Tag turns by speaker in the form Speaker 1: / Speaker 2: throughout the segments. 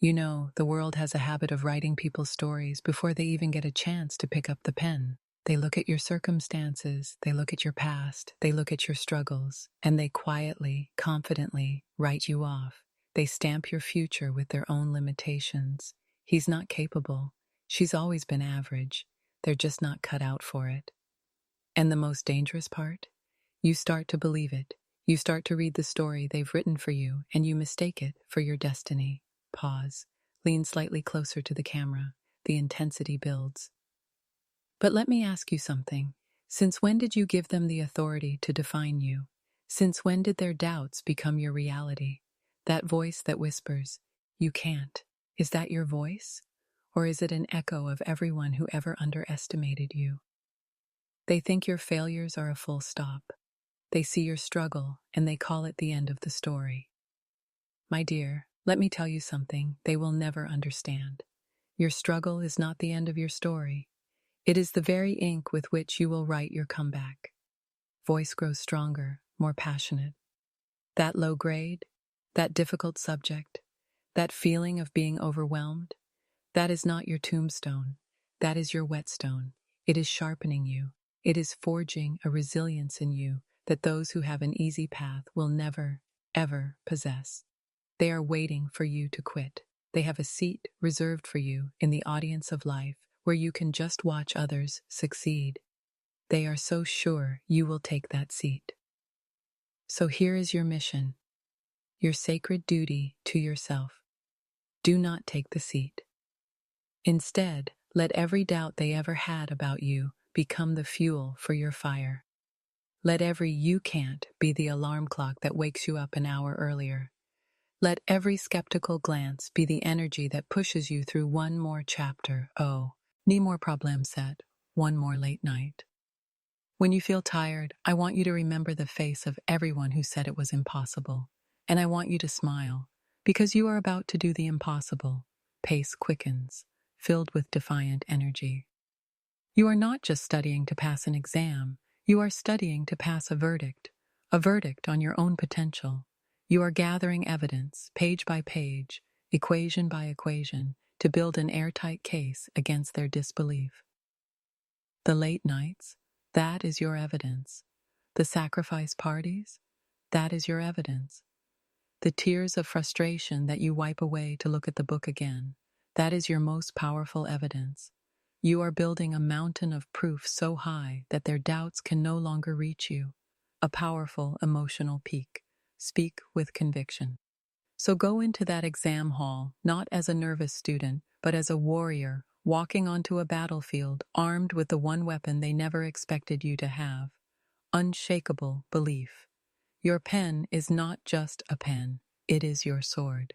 Speaker 1: You know, the world has a habit of writing people's stories before they even get a chance to pick up the pen. They look at your circumstances, they look at your past, they look at your struggles, and they quietly, confidently write you off. They stamp your future with their own limitations. He's not capable. She's always been average. They're just not cut out for it. And the most dangerous part? You start to believe it. You start to read the story they've written for you, and you mistake it for your destiny. Pause. Lean slightly closer to the camera. The intensity builds. But let me ask you something. Since when did you give them the authority to define you? Since when did their doubts become your reality? That voice that whispers, "You can't." Is that your voice? Or is it an echo of everyone who ever underestimated you? They think your failures are a full stop. They see your struggle, and they call it the end of the story. My dear, let me tell you something they will never understand. Your struggle is not the end of your story. It is the very ink with which you will write your comeback. Voice grows stronger, more passionate. That low grade, that difficult subject, that feeling of being overwhelmed, that is not your tombstone. That is your whetstone. It is sharpening you. It is forging a resilience in you that those who have an easy path will never, ever possess. They are waiting for you to quit. They have a seat reserved for you in the audience of life where you can just watch others succeed. They are so sure you will take that seat. So here is your mission, your sacred duty to yourself. Do not take the seat. Instead, let every doubt they ever had about you become the fuel for your fire. Let every "you can't" be the alarm clock that wakes you up an hour earlier. Let every skeptical glance be the energy that pushes you through one more chapter. Oh, ni more problem set, one more late night. When you feel tired, I want you to remember the face of everyone who said it was impossible. And I want you to smile, because you are about to do the impossible. Pace quickens, filled with defiant energy. You are not just studying to pass an exam, you are studying to pass a verdict on your own potential. You are gathering evidence, page by page, equation by equation, to build an airtight case against their disbelief. The late nights, that is your evidence. The sacrifice parties, that is your evidence. The tears of frustration that you wipe away to look at the book again, that is your most powerful evidence. You are building a mountain of proof so high that their doubts can no longer reach you. A powerful emotional peak. Speak with conviction. So go into that exam hall, not as a nervous student, but as a warrior, walking onto a battlefield, armed with the one weapon they never expected you to have. Unshakable belief. Your pen is not just a pen, it is your sword.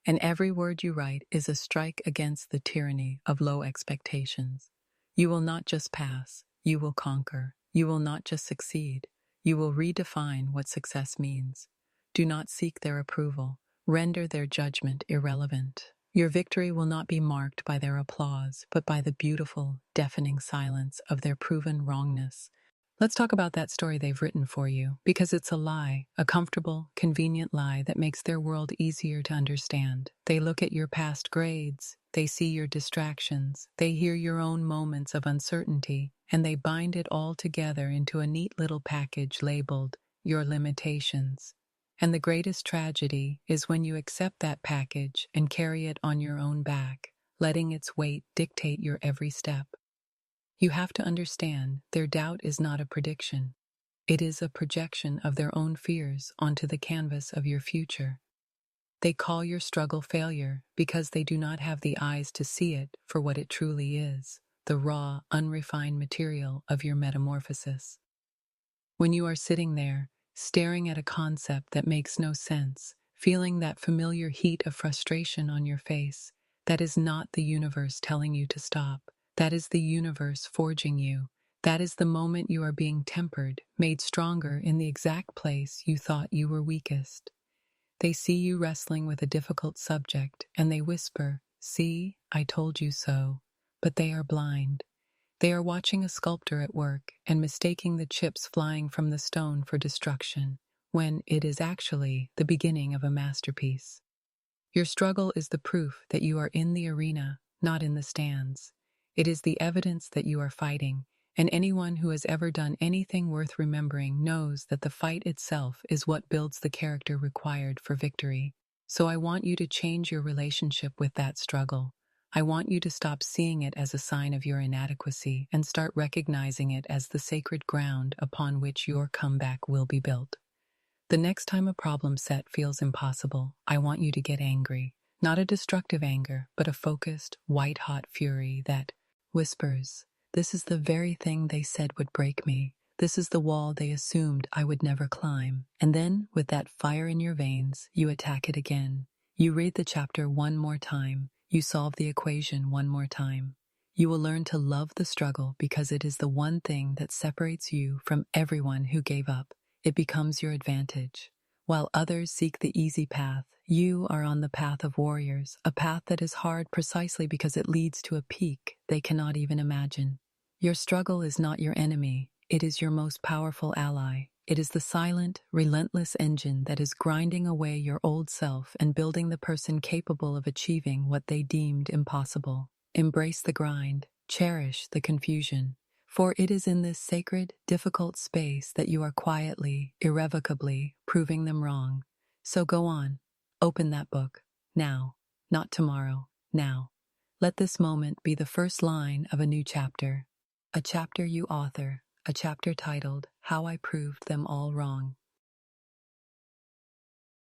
Speaker 1: And every word you write is a strike against the tyranny of low expectations. You will not just pass, you will conquer. You will not just succeed, you will redefine what success means. Do not seek their approval. Render their judgment irrelevant. Your victory will not be marked by their applause, but by the beautiful, deafening silence of their proven wrongness. Let's talk about that story they've written for you, because it's a lie, a comfortable, convenient lie that makes their world easier to understand. They look at your past grades, they see your distractions, they hear your own moments of uncertainty, and they bind it all together into a neat little package labeled your limitations. And the greatest tragedy is when you accept that package and carry it on your own back, letting its weight dictate your every step. You have to understand, their doubt is not a prediction. It is a projection of their own fears onto the canvas of your future. They call your struggle failure because they do not have the eyes to see it for what it truly is, the raw, unrefined material of your metamorphosis. When you are sitting there, staring at a concept that makes no sense, feeling that familiar heat of frustration on your face, that is not the universe telling you to stop. That is the universe forging you. That is the moment you are being tempered, made stronger in the exact place you thought you were weakest. They see you wrestling with a difficult subject, and they whisper, "See, I told you so." But they are blind. They are watching a sculptor at work and mistaking the chips flying from the stone for destruction, when it is actually the beginning of a masterpiece. Your struggle is the proof that you are in the arena, not in the stands. It is the evidence that you are fighting, and anyone who has ever done anything worth remembering knows that the fight itself is what builds the character required for victory. So I want you to change your relationship with that struggle. I want you to stop seeing it as a sign of your inadequacy and start recognizing it as the sacred ground upon which your comeback will be built. The next time a problem set feels impossible, I want you to get angry. Not a destructive anger, but a focused, white-hot fury that whispers, "This is the very thing they said would break me. This is the wall they assumed I would never climb." And then, with that fire in your veins, you attack it again. You read the chapter one more time. You solve the equation one more time. You will learn to love the struggle because it is the one thing that separates you from everyone who gave up. It becomes your advantage. While others seek the easy path, you are on the path of warriors, a path that is hard precisely because it leads to a peak they cannot even imagine. Your struggle is not your enemy. It is your most powerful ally. It is the silent, relentless engine that is grinding away your old self and building the person capable of achieving what they deemed impossible. Embrace the grind. Cherish the confusion. For it is in this sacred, difficult space that you are quietly, irrevocably proving them wrong. So go on. Open that book. Now. Not tomorrow. Now. Let this moment be the first line of a new chapter. A chapter you author. A chapter titled, "How I Proved Them All Wrong."